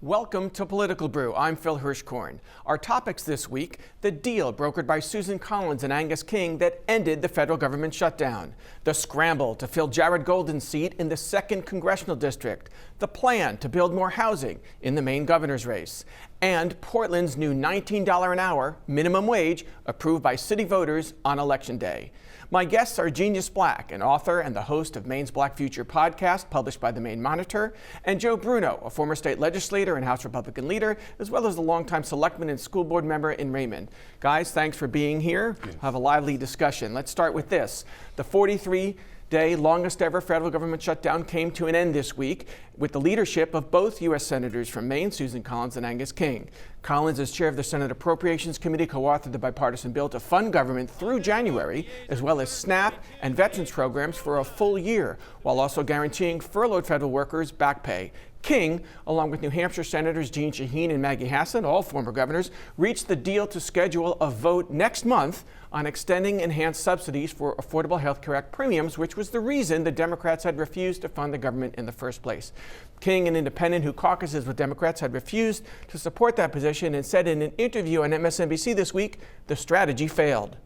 Welcome to Political Brew. I'm Phil Hirschkorn. Our topics this week: the deal brokered by Susan Collins and Angus King that ended the federal government shutdown, the scramble to fill Jared Golden's seat in the 2nd Congressional District, the plan to build more housing in the Maine governor's race, and Portland's new $19 an hour minimum wage approved by city voters on Election Day. My guests are Genius Black, an author and the host of Maine's Black Future podcast, published by the Maine Monitor, and Joe Bruno, a former state legislator and House Republican leader, as well as a longtime selectman and school board member in Raymond. Guys, thanks for being here. Yes. Have a lively discussion. Let's start with this. The 43-day longest ever federal government shutdown came to an end this week with the leadership of both U.S. Senators from Maine, Susan Collins and Angus King. Collins, as chair of the Senate Appropriations Committee, co-authored the bipartisan bill to fund government through January, as well as SNAP and veterans programs for a full year, while also guaranteeing furloughed federal workers back pay. King, along with New Hampshire Senators Jeanne Shaheen and Maggie Hassan, all former governors, reached the deal to schedule a vote next month on extending enhanced subsidies for Affordable Health Care Act premiums, which was the reason the Democrats had refused to fund the government in the first place. King, an independent who caucuses with Democrats, had refused to support that position and said in an interview on MSNBC this week, the strategy failed.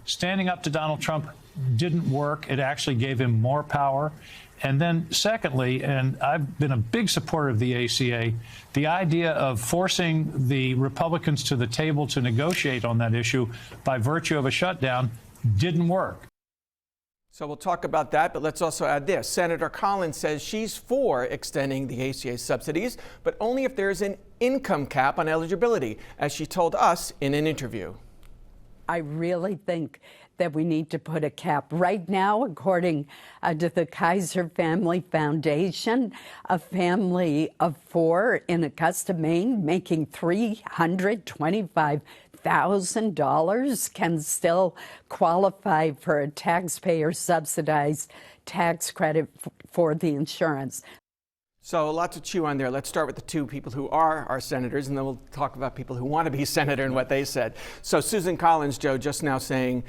Standing up to Donald Trump didn't work. It actually gave him more power. And then secondly, and I've been a big supporter of the ACA, the idea of forcing the Republicans to the table to negotiate on that issue by virtue of a shutdown didn't work. So we'll talk about that, but let's also add this. Senator Collins says she's for extending the ACA subsidies, but only if there's an income cap on eligibility, as she told us in an interview. I really think that we need to put a cap. Right now, according to the Kaiser Family Foundation, a family of 4 in Augusta, Maine, making $325,000 can still qualify for a taxpayer-subsidized tax credit for the insurance. So a lot to chew on there. Let's start with the two people who are our senators, and then we'll talk about people who want to be senator and what they said. So Susan Collins, Joe, just now saying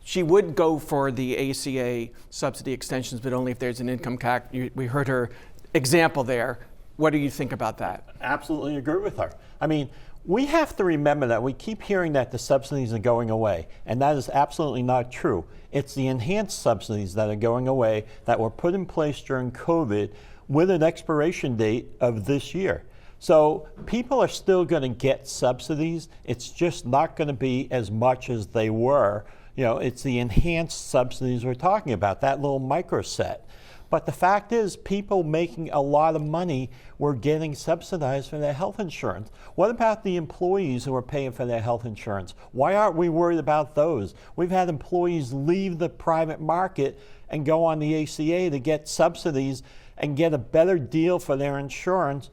she would go for the ACA subsidy extensions, but only if there's an income cap. We heard her example there. What do you think about that? Absolutely agree with her. I mean, we have to remember that we keep hearing that the subsidies are going away, and that is absolutely not true. It's the enhanced subsidies that are going away that were put in place during COVID with an expiration date of this year. So people are still going to get subsidies. It's just not going to be as much as they were. You know, it's the enhanced subsidies we're talking about, that little microset. But the fact is, people making a lot of money were getting subsidized for their health insurance. What about the employees who are paying for their health insurance? Why aren't we worried about those? We've had employees leave the private market and go on the ACA to get subsidies and get a better deal for their insurance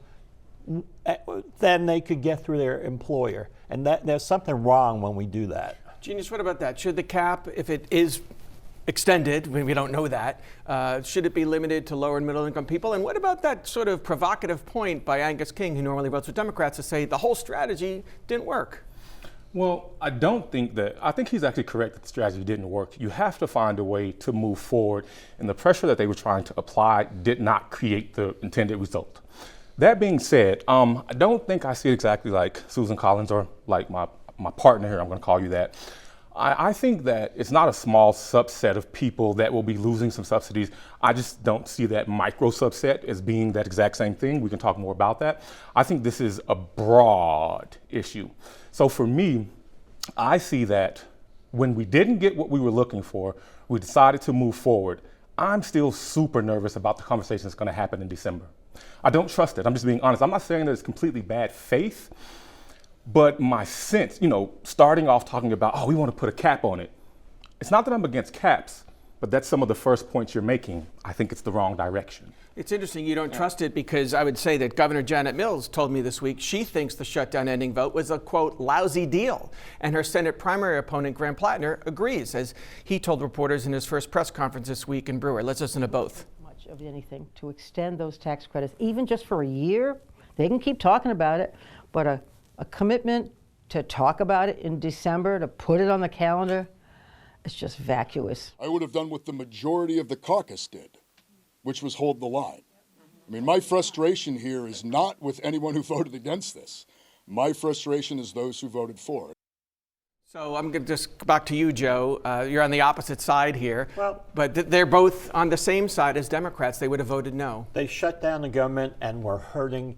than they could get through their employer. And there's something wrong when we do that. Genius, what about that? Should the cap, if it is extended, we don't know that, should it be limited to lower and middle income people? And what about that sort of provocative point by Angus King, who normally votes with Democrats, to say the whole strategy didn't work? Well, I think he's actually correct that the strategy didn't work. You have to find a way to move forward, and the pressure that they were trying to apply did not create the intended result. That being said, I don't think I see it exactly like Susan Collins or like my partner here, I'm going to call you that. I think that it's not a small subset of people that will be losing some subsidies. I just don't see that micro subset as being that exact same thing. We can talk more about that. I think this is a broad issue. So for me, I see that when we didn't get what we were looking for, we decided to move forward. I'm still super nervous about the conversation that's going to happen in December. I don't trust it. I'm just being honest. I'm not saying that it's completely bad faith. But my sense, starting off talking about, we want to put a cap on it. It's not that I'm against caps, but that's some of the first points you're making. I think it's the wrong direction. It's interesting you don't trust it, because I would say that Governor Janet Mills told me this week she thinks the shutdown ending vote was a, quote, lousy deal. And her Senate primary opponent, Graham Plattner, agrees, as he told reporters in his first press conference this week in Brewer. Let's listen to both. Much of anything to extend those tax credits, even just for a year. They can keep talking about it, but a commitment to talk about it in December, to put it on the calendar, it's just vacuous. I would have done what the majority of the caucus did, which was hold the line. I mean, my frustration here is not with anyone who voted against this. My frustration is those who voted for it. So I'm going to just go back to you, Joe. You're on the opposite side here, but they're both on the same side as Democrats. They would have voted no. They shut down the government and were hurting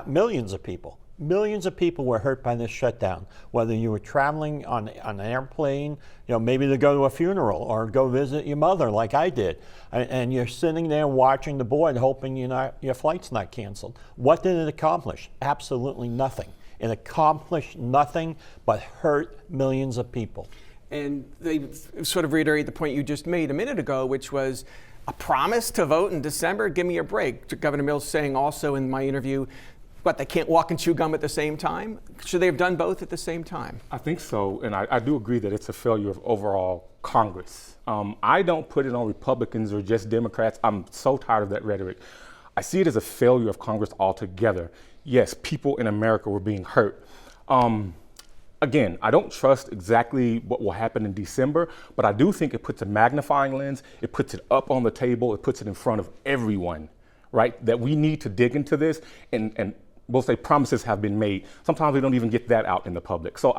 millions of people. Millions of people were hurt by this shutdown. Whether you were traveling on an airplane, maybe to go to a funeral or go visit your mother like I did, and you're sitting there watching the board hoping your flight's not canceled. What did it accomplish? Absolutely nothing. It accomplished nothing but hurt millions of people. And they sort of reiterate the point you just made a minute ago, which was a promise to vote in December. Give me a break. Governor Mills saying also in my interview, they can't walk and chew gum at the same time? Should they have done both at the same time? I think so, and I do agree that it's a failure of overall Congress. I don't put it on Republicans or just Democrats. I'm so tired of that rhetoric. I see it as a failure of Congress altogether. Yes, people in America were being hurt. Again, I don't trust exactly what will happen in December, but I do think it puts a magnifying lens, it puts it up on the table, it puts it in front of everyone, right? That we need to dig into this, and we'll say promises have been made. Sometimes we don't even get that out in the public. So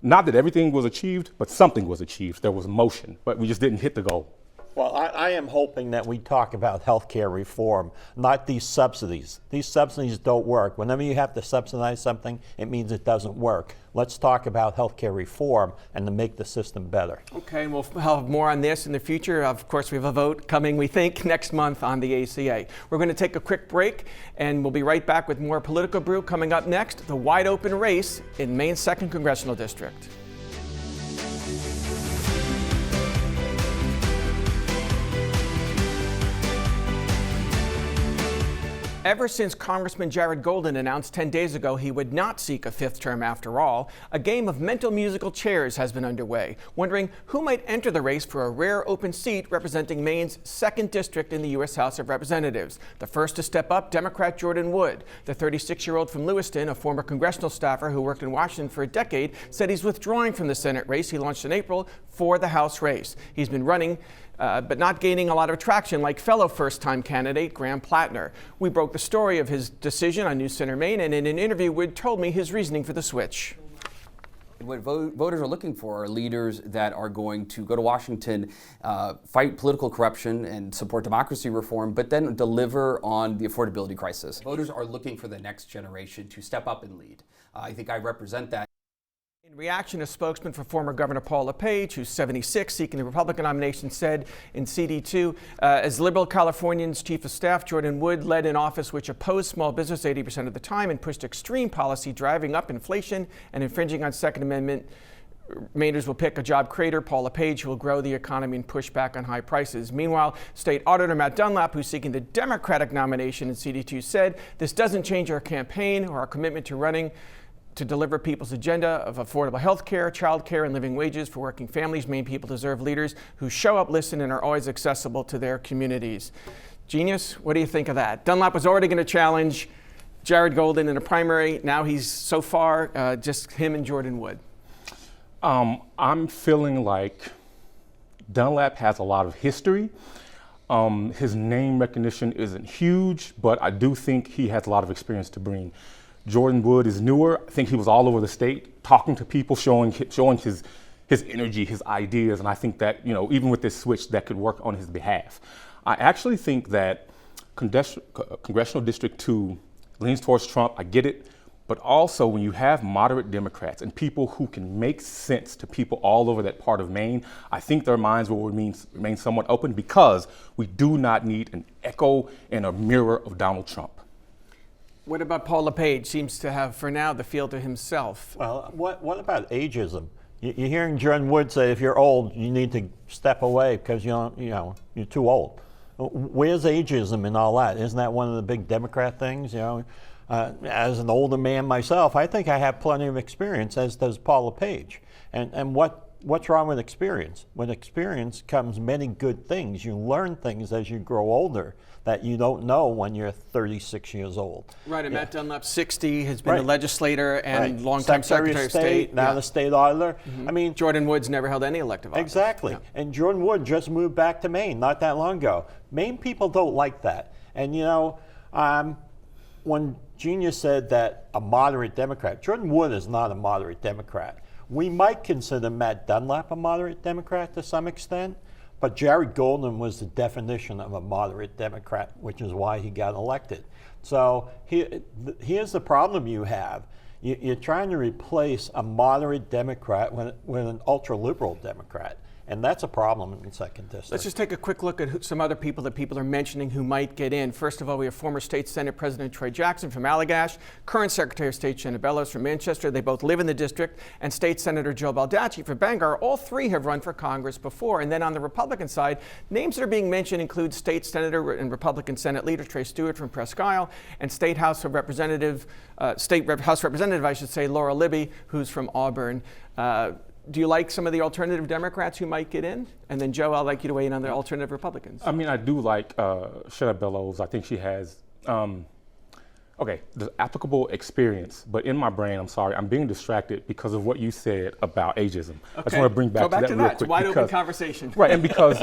not that everything was achieved, but something was achieved. There was motion, but we just didn't hit the goal. Well, I am hoping that we talk about health care reform, not these subsidies. These subsidies don't work. Whenever you have to subsidize something, it means it doesn't work. Let's talk about health care reform and to make the system better. Okay, and we'll have more on this in the future. Of course, we have a vote coming, we think, next month on the ACA. We're going to take a quick break, and we'll be right back with more Political Brew. Coming up next, the wide open race in Maine's 2nd Congressional District. Ever since Congressman Jared Golden announced 10 days ago he would not seek a 5th term after all, a game of mental musical chairs has been underway, wondering who might enter the race for a rare open seat representing Maine's 2nd District in the U.S. House of Representatives. The first to step up, Democrat Jordan Wood. The 36-year-old from Lewiston, a former congressional staffer who worked in Washington for a decade, said he's withdrawing from the Senate race he launched in April for the House race. He's been running but not gaining a lot of traction like fellow first-time candidate Graham Plattner. We broke the story of his decision on News Center Maine, and in an interview, Wood told me his reasoning for the switch. What voters are looking for are leaders that are going to go to Washington, fight political corruption and support democracy reform, but then deliver on the affordability crisis. Voters are looking for the next generation to step up and lead. I think I represent that. In reaction, a spokesman for former Governor Paul LePage, who's 76, seeking the Republican nomination, said in CD2, as liberal Californians' chief of staff, Jordan Wood led an office which opposed small business 80% of the time and pushed extreme policy driving up inflation and infringing on Second Amendment. Mainers will pick a job creator, Paul LePage, who will grow the economy and push back on high prices. Meanwhile, State Auditor Matt Dunlap, who's seeking the Democratic nomination in CD2, said this doesn't change our campaign or our commitment to running to deliver people's agenda of affordable health care, child care, and living wages for working families. Maine people deserve leaders who show up, listen, and are always accessible to their communities. Genius, what do you think of that? Dunlap was already going to challenge Jared Golden in a primary. Now he's so far just him and Jordan Wood. I'm feeling like Dunlap has a lot of history. His name recognition isn't huge, but I do think he has a lot of experience to bring. Jordan Wood is newer. I think he was all over the state, talking to people, showing his energy, his ideas, and I think that, even with this switch, that could work on his behalf. I actually think that Congressional District 2 leans towards Trump. I get it. But also, when you have moderate Democrats and people who can make sense to people all over that part of Maine, I think their minds will remain somewhat open, because we do not need an echo and a mirror of Donald Trump. What about Paul LePage? Seems to have, for now, the field to himself. Well, what about ageism? You're hearing Jordan Wood say if you're old, you need to step away because you're too old. Where's ageism in all that? Isn't that one of the big Democrat things? As an older man myself, I think I have plenty of experience, as does Paul LePage. And what's wrong with experience? With experience comes many good things. You learn things as you grow older that you don't know when you're 36 years old. Right, and Matt Dunlap, 60, has been a legislator and longtime Secretary of State. Now the state auditor. I mean, Jordan Wood's never held any elective office. Exactly. Yeah. And Jordan Wood just moved back to Maine not that long ago. Maine people don't like that. And When Genia said that a moderate Democrat, Jordan Wood is not a moderate Democrat. We might consider Matt Dunlap a moderate Democrat to some extent, but Jared Golden was the definition of a moderate Democrat, which is why he got elected. So here's the problem you have. You're trying to replace a moderate Democrat with an ultra-liberal Democrat. And that's a problem in the second district. Let's just take a quick look at some other people that people are mentioning who might get in. First of all, we have former State Senate President Troy Jackson from Allagash, current Secretary of State Shanna Bellows from Manchester. They both live in the district, and State Senator Joe Baldacci from Bangor. All three have run for Congress before. And then on the Republican side, names that are being mentioned include State Senator and Republican Senate Leader Trey Stewart from Presque Isle, and State House Representative, House Representative, I should say, Laura Libby, who's from Auburn. Do you like some of the alternative Democrats who might get in? And then, Joe, I'd like you to weigh in on the alternative Republicans. I mean, I do like Shanna Bellows. I think she has, the applicable experience. But in my brain, I'm sorry, I'm being distracted because of what you said about ageism. Okay. I just want to bring back to that real quick. It's a wide open conversation. Right, and because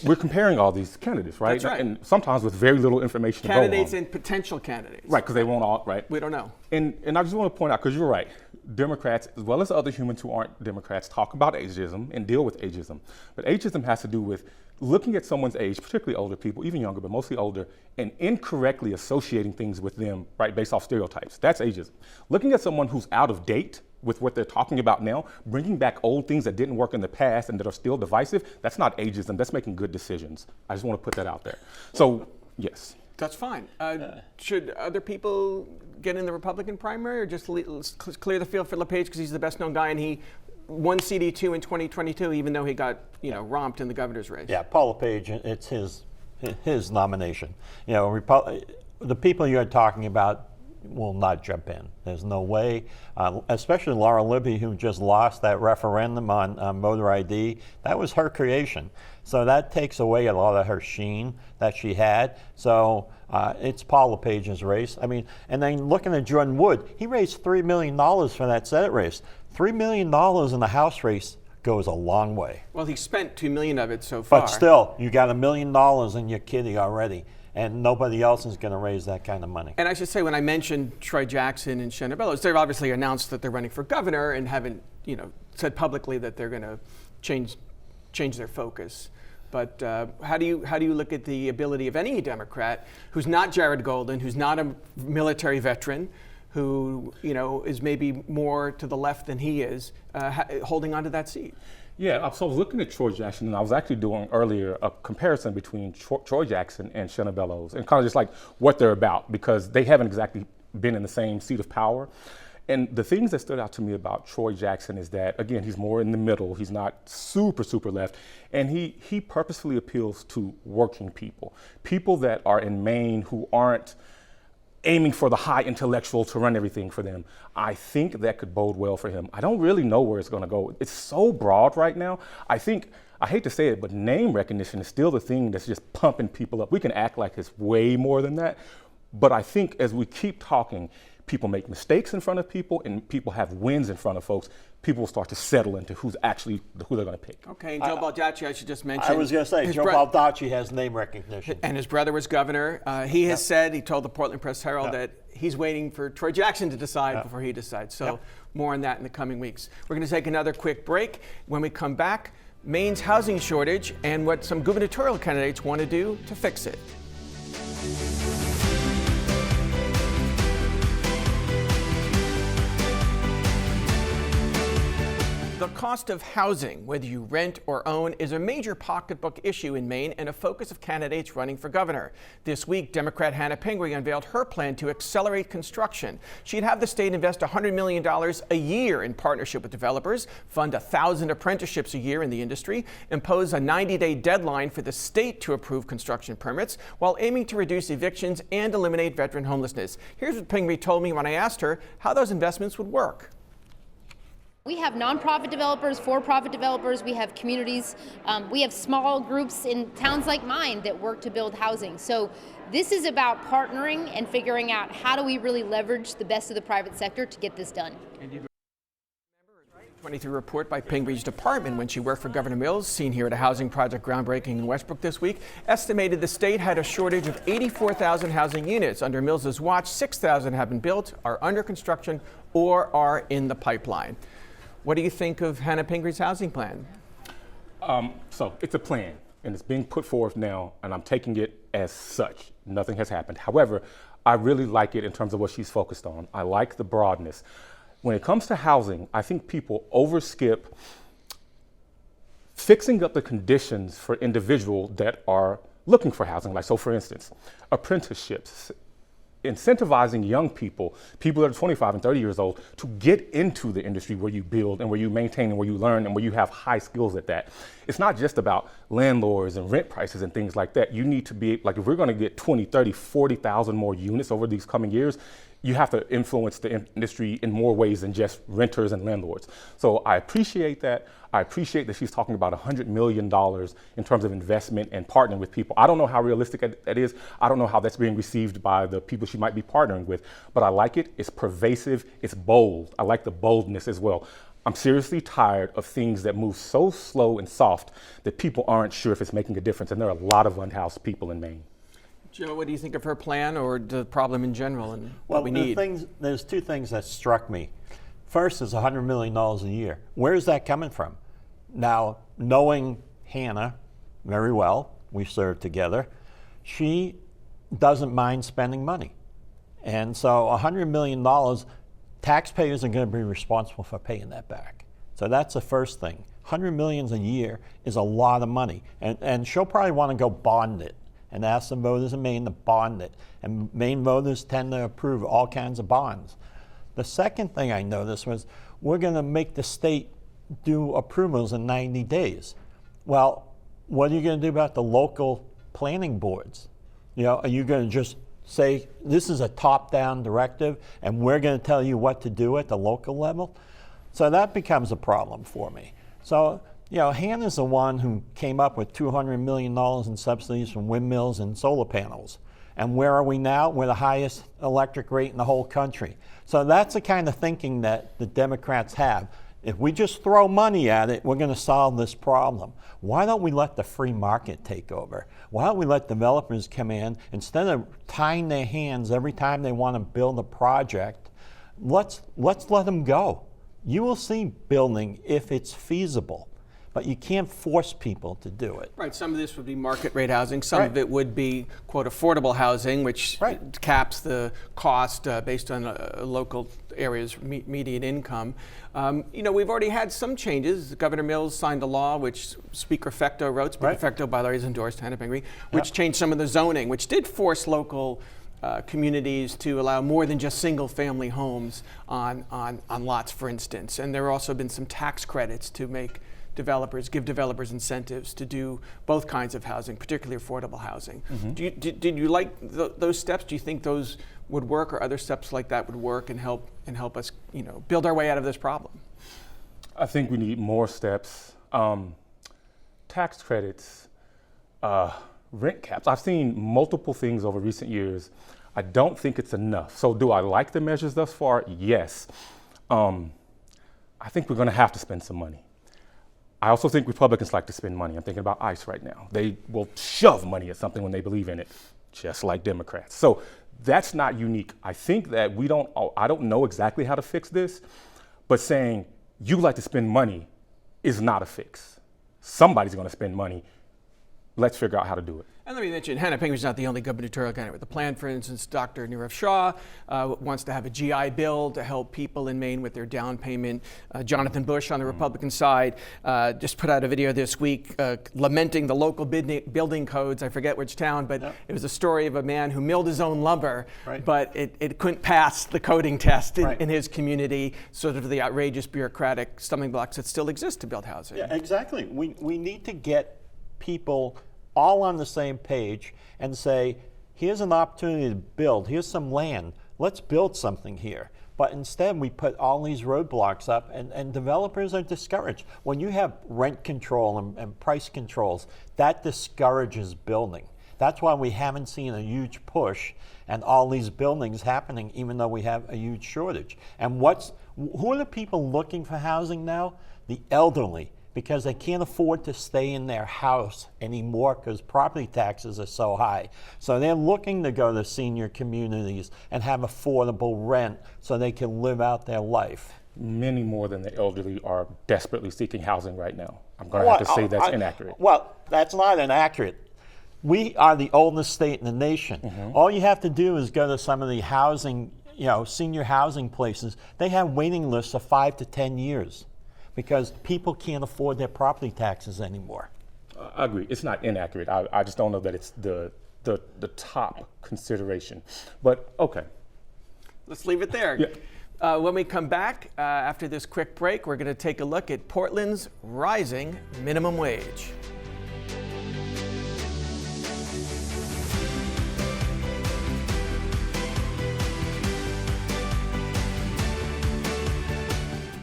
we're comparing all these candidates, right? That's right. And sometimes with very little information to go on. Candidates and potential candidates. Right, because they won't all, right? We don't know. And I just want to point out, because you're right, Democrats, as well as other humans who aren't Democrats, talk about ageism and deal with ageism. But ageism has to do with looking at someone's age, particularly older people, even younger, but mostly older, and incorrectly associating things with them, right, based off stereotypes. That's ageism. Looking at someone who's out of date with what they're talking about now, bringing back old things that didn't work in the past and that are still divisive, that's not ageism, that's making good decisions. I just want to put that out there. So, yes. That's fine. Should other people get in the Republican primary, or just clear the field for LePage because he's the best known guy and he won CD2 in 2022, even though he got romped in the governor's race? Yeah, Paul LePage, it's his nomination. The people you're talking about will not jump in. There's no way, especially Laura Libby, who just lost that referendum on voter ID. That was her creation. So that takes away a lot of her sheen that she had. So it's Paul LePage's race. I mean, and then looking at Jordan Wood, he raised $3 million for that Senate race. $3 million in the House race goes a long way. Well, he spent $2 million of it so far. But still, you got $1 million in your kitty already. And nobody else is going to raise that kind of money. And I should say, when I mentioned Troy Jackson and Shanna Bellows, they've obviously announced that they're running for governor and haven't, said publicly that they're going to change their focus. But how do you look at the ability of any Democrat who's not Jared Golden, who's not a military veteran, who is maybe more to the left than he is, holding on to that seat? Yeah, so I was looking at Troy Jackson, and I was actually doing earlier a comparison between Troy Jackson and Shanna Bellows, and kind of just like what they're about, because they haven't exactly been in the same seat of power. And the things that stood out to me about Troy Jackson is that, again, he's more in the middle. He's not super left. And he purposefully appeals to working people that are in Maine who aren't aiming for the high intellectual to run everything for them. I think that could bode well for him. I don't really know where it's going to go. It's so broad right now. I hate to say it, but name recognition is still the thing that's just pumping people up. We can act like it's way more than that. But I think as we keep talking, people make mistakes in front of people and people have wins in front of folks. People will start to settle into who they're going to pick. Okay, and Joe Baldacci, I should just mention. I was going to say, Joe Baldacci has name recognition. And his brother was governor. He has said, he told the Portland Press-Herald that he's waiting for Troy Jackson to decide before he decides. So more on that in the coming weeks. We're going to take another quick break. When we come back, Maine's housing shortage and what some gubernatorial candidates want to do to fix it. The cost of housing, whether you rent or own, is a major pocketbook issue in Maine and a focus of candidates running for governor. This week, Democrat Hannah Pingree unveiled her plan to accelerate construction. She'd have the state invest $100 million a year in partnership with developers, fund 1,000 apprenticeships a year in the industry, impose a 90-day deadline for the state to approve construction permits, while aiming to reduce evictions and eliminate veteran homelessness. Here's what Pingree told me when I asked her how those investments would work. We have nonprofit developers, for-profit developers, we have communities, we have small groups in towns like mine that work to build housing. So this is about partnering and figuring out how do we really leverage the best of the private sector to get this done. 23 report by Pingree's department when she worked for Governor Mills, seen here at a housing project groundbreaking in Westbrook this week, estimated the state had a shortage of 84,000 housing units. Under Mills's watch, 6,000 have been built, are under construction, or are in the pipeline. What do you think of Hannah Pingree's housing plan? So it's a plan, and it's being put forth now, and I'm taking it as such. Nothing has happened. However, I really like it in terms of what she's focused on. I like the broadness. When it comes to housing, I think people overskip fixing up the conditions for individuals that are looking for housing. Like, so for instance, apprenticeships, incentivizing young people, people that are 25 and 30 years old, to get into the industry where you build and where you maintain and where you learn and where you have high skills at that. It's not just about landlords and rent prices and things like that. You need to be, like, if we're going to get 20, 30, 40,000 more units over these coming years, you have to influence the industry in more ways than just renters and landlords. So I appreciate that. I appreciate that she's talking about $100 million in terms of investment and partnering with people. I don't know how realistic that is. I don't know how that's being received by the people she might be partnering with, but I like it. It's pervasive. It's bold. I like the boldness as well. I'm seriously tired of things that move so slow and soft that people aren't sure if it's making a difference, and there are a lot of unhoused people in Maine. Joe, what do you think of her plan or the problem in general and what we need? There's two things that struck me. First is $100 million a year. Where is that coming from? Now, knowing Hannah very well, we served together, she doesn't mind spending money. And so $100 million, taxpayers are going to be responsible for paying that back. So that's the first thing. $100 million a year is a lot of money. And she'll probably want to go bond it and ask the voters in Maine to bond it. And Maine voters tend to approve all kinds of bonds. The second thing I noticed was we're going to make the state do approvals in 90 days. Well, what are you going to do about the local planning boards? You know, are you going to just say this is a top-down directive and we're going to tell you what to do at the local level? So that becomes a problem for me. So, you know, Hannah's the one who came up with $200 million in subsidies from windmills and solar panels. And where are we now? We're the highest electric rate in the whole country. So that's the kind of thinking that the Democrats have. If we just throw money at it, we're going to solve this problem. Why don't we let the free market take over? Why don't we let developers come in, instead of tying their hands every time they want to build a project, let's let them go. You will see building if it's feasible. But you can't force people to do it. Right, some of this would be market rate housing, some of it would be, quote, affordable housing, which caps the cost based on a local area's median income. You know, we've already had some changes. Governor Mills signed a law, which Speaker Fecto wrote. Speaker Fecto, by the way, is endorsed, Hannah Pingree, which changed some of the zoning, which did force local communities to allow more than just single-family homes on lots, for instance. And there have also been some tax credits to give developers incentives to do both kinds of housing, particularly affordable housing. Did you like those steps? Do you think those would work, or other steps like that would work and help us, you know, build our way out of this problem? I think we need more steps. Tax credits, rent caps. I've seen multiple things over recent years. I don't think it's enough. So do I like the measures thus far? Yes. I think we're going to have to spend some money. I also think Republicans like to spend money. I'm thinking about ICE right now. They will shove money at something when they believe in it, just like Democrats. So that's not unique. I think that I don't know exactly how to fix this, but saying you like to spend money is not a fix. Somebody's going to spend money. Let's figure out how to do it. And let me mention, Hannah Pingree is not the only gubernatorial candidate with a plan. For instance, Dr. Neerav Shah wants to have a GI Bill to help people in Maine with their down payment. Jonathan Bush on the Republican side just put out a video this week lamenting the local building codes. I forget which town, but it was a story of a man who milled his own lumber, but it couldn't pass the coding test in his community, sort of the outrageous bureaucratic stumbling blocks that still exist to build housing. Yeah, exactly. We need to get people all on the same page and say, here's an opportunity to build, here's some land, let's build something here. But instead we put all these roadblocks up and developers are discouraged. When you have rent control and price controls, that discourages building. That's why we haven't seen a huge push and all these buildings happening, even though we have a huge shortage. And who are the people looking for housing now? The elderly, because they can't afford to stay in their house anymore because property taxes are so high. So they're looking to go to senior communities and have affordable rent so they can live out their life. Many more than the elderly are desperately seeking housing right now. I'm going to have to say that's inaccurate. Well, that's not inaccurate. We are the oldest state in the nation. All you have to do is go to some of the housing, senior housing places. They have waiting lists of 5 to 10 years because people can't afford their property taxes anymore. I agree. It's not inaccurate. I just don't know that it's the top consideration. But okay. Let's leave it there. Yeah. When we come back after this quick break, we're going to take a look at Portland's rising minimum wage.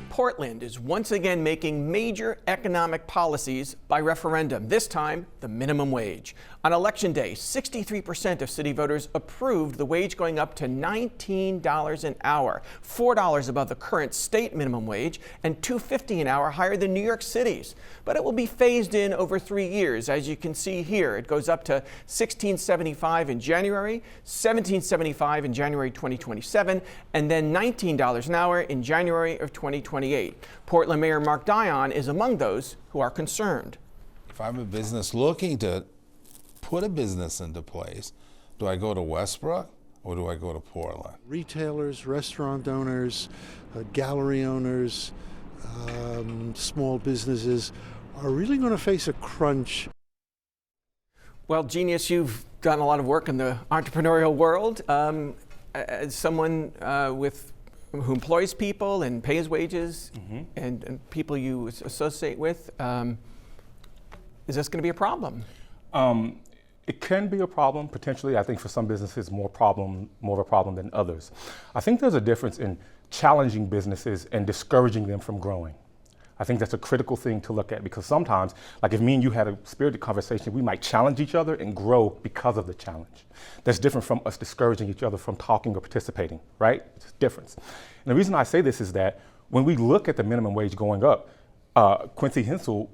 Portland is once again making major economic policies by referendum, this time the minimum wage. On Election Day, 63% of city voters approved the wage going up to $19 an hour, $4 above the current state minimum wage and $2.50 an hour higher than New York City's. But it will be phased in over 3 years. As you can see here, it goes up to $16.75 in January, $17.75 in January 2027, and then $19 an hour in January of 2028. Portland Mayor Mark Dion is among those who are concerned. If I'm a business looking to put a business into place, do I go to Westbrook or do I go to Portland? Retailers, restaurant owners, gallery owners, small businesses are really going to face a crunch. Well, Genius, you've done a lot of work in the entrepreneurial world. As someone who employs people and pays wages and people you associate with, is this going to be a problem? It can be a problem, potentially. I think for some businesses, more of a problem than others. I think there's a difference in challenging businesses and discouraging them from growing. I think that's a critical thing to look at because sometimes, like if me and you had a spirited conversation, we might challenge each other and grow because of the challenge. That's different from us discouraging each other from talking or participating, right? It's a difference. And the reason I say this is that when we look at the minimum wage going up, Quincy Hensel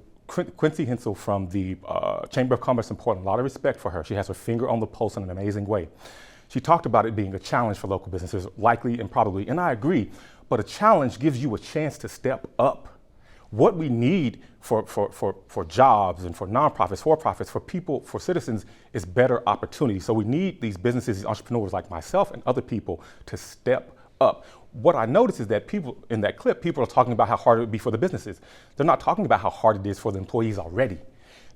from the Chamber of Commerce in Portland, a lot of respect for her. She has her finger on the pulse in an amazing way. She talked about it being a challenge for local businesses, likely and probably, and I agree, but a challenge gives you a chance to step up. What we need for jobs and for nonprofits, for-profits, for people, for citizens is better opportunity. So we need these businesses, these entrepreneurs like myself and other people to step up. What I notice is that people in that clip, people are talking about how hard it would be for the businesses. They're not talking about how hard it is for the employees already.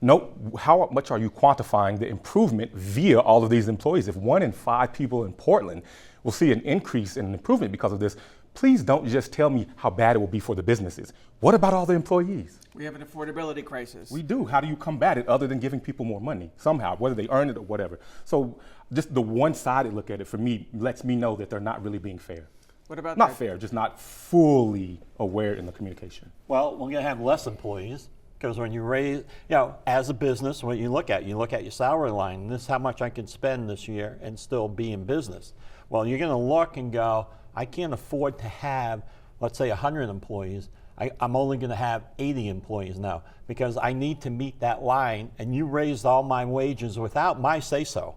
No, how much are you quantifying the improvement via all of these employees? If 1 in 5 people in Portland will see an increase in an improvement because of this, please don't just tell me how bad it will be for the businesses. What about all the employees? We have an affordability crisis. We do. How do you combat it other than giving people more money somehow, whether they earn it or whatever? So just the one-sided look at it for me lets me know that they're not really being fair. What about not fair, just not fully aware in the communication. Well, we're going to have less employees because when you raise, as a business, what you look at your salary line. This is how much I can spend this year and still be in business. Well, you're going to look and go, I can't afford to have, let's say, 100 employees. I'm only going to have 80 employees now because I need to meet that line, and you raised all my wages without my say-so.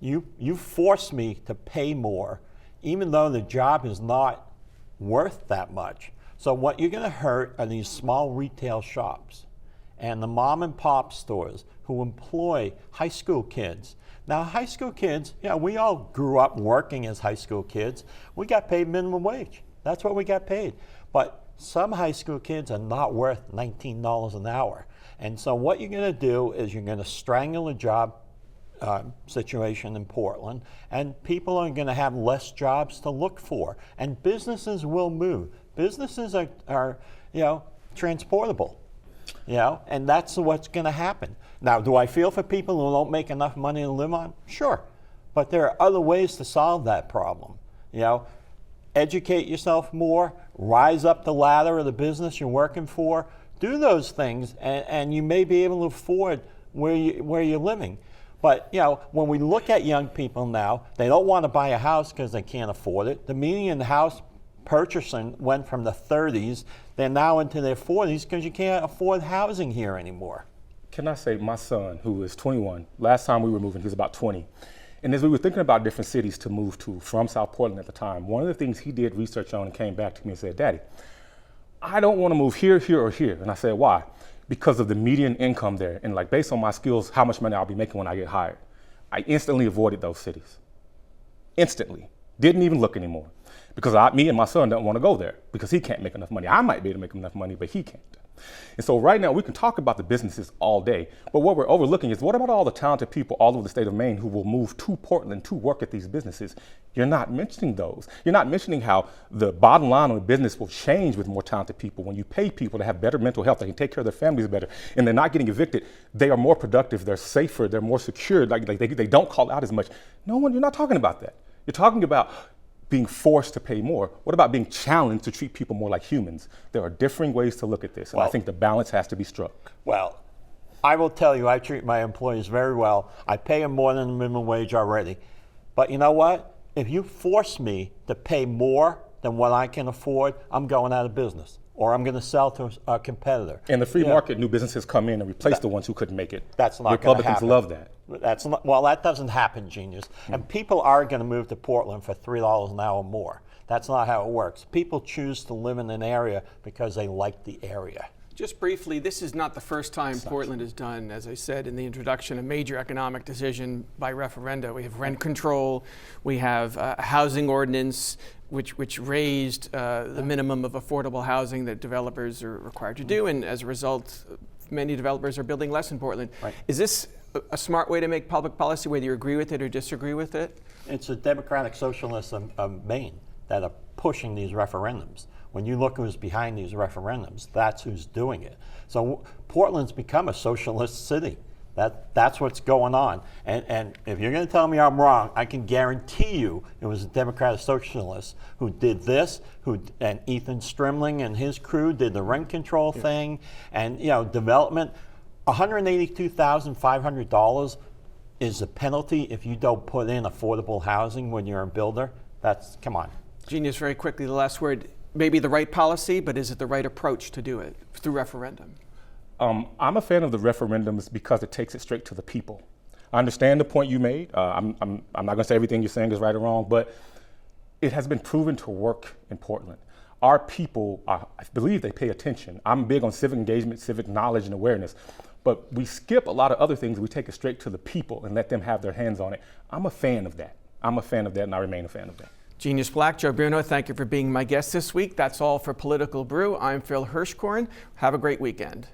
You forced me to pay more, even though the job is not worth that much. So what you're going to hurt are these small retail shops and the mom and pop stores who employ high school kids. Now, high school kids, we all grew up working as high school kids. We got paid minimum wage. That's what we got paid. But some high school kids are not worth $19 an hour. And so what you're going to do is you're going to strangle a job situation in Portland, and people are going to have less jobs to look for. And businesses will move. Businesses are transportable. And that's what's going to happen. Now, do I feel for people who don't make enough money to live on? Sure. But there are other ways to solve that problem. Educate yourself more, rise up the ladder of the business you're working for, do those things, and you may be able to afford where you're living. But, you know, when we look at young people now, they don't want to buy a house because they can't afford it. The median house purchasing went from the 30s, they're now into their 40s because you can't afford housing here anymore. Can I say, my son, who is 21, last time we were moving, he was about 20. And as we were thinking about different cities to move to from South Portland at the time, one of the things he did research on and came back to me and said, Daddy, I don't want to move here, here, or here. And I said, why? Because of the median income there. And like based on my skills, how much money I'll be making when I get hired. I instantly avoided those cities. Instantly. Didn't even look anymore. Because me and my son don't want to go there because he can't make enough money. I might be able to make enough money, but he can't. And so right now we can talk about the businesses all day, but what we're overlooking is what about all the talented people all over the state of Maine who will move to Portland to work at these businesses? You're not mentioning those. You're not mentioning how the bottom line of the business will change with more talented people. When you pay people to have better mental health, they can take care of their families better, and they're not getting evicted, they are more productive, they're safer, they're more secure, like they don't call out as much. No one, you're not talking about that. You're talking about being forced to pay more. What about being challenged to treat people more like humans? There are differing ways to look at this, and I think the balance has to be struck. Well, I will tell you, I treat my employees very well. I pay them more than the minimum wage already. But you know what? If you force me to pay more than what I can afford, I'm going out of business, or I'm going to sell to a competitor. In the free market, new businesses come in and replace the ones who couldn't make it. That's not going to happen. Republicans love that. Well, that doesn't happen, Genius. And people are going to move to Portland for $3 an hour more. That's not how it works. People choose to live in an area because they like the area. Just briefly, this is not the first time Portland has done, as I said in the introduction, a major economic decision by referenda. We have rent control, we have a housing ordinance, which raised the minimum of affordable housing that developers are required to do, and as a result, many developers are building less in Portland. Right. Is this a smart way to make public policy, whether you agree with it or disagree with it? It's the Democratic Socialists of Maine that are pushing these referendums. When you look who's behind these referendums, that's who's doing it. So Portland's become a socialist city. That's what's going on. And if you're going to tell me I'm wrong, I can guarantee you it was the Democratic Socialists who did this, and Ethan Strimling and his crew did the rent control thing, and development. $182,500 is the penalty if you don't put in affordable housing when you're a builder. Come on. Genius, very quickly, the last word. Maybe the right policy, but is it the right approach to do it through referendum? I'm a fan of the referendums because it takes it straight to the people. I understand the point you made. I'm not going to say everything you're saying is right or wrong, but it has been proven to work in Portland. Our people, I believe they pay attention. I'm big on civic engagement, civic knowledge and awareness, but we skip a lot of other things. We take it straight to the people and let them have their hands on it. I'm a fan of that. I'm a fan of that, and I remain a fan of that. Genius Black, Joe Bruno, thank you for being my guest this week. That's all for Political Brew. I'm Phil Hirschkorn. Have a great weekend.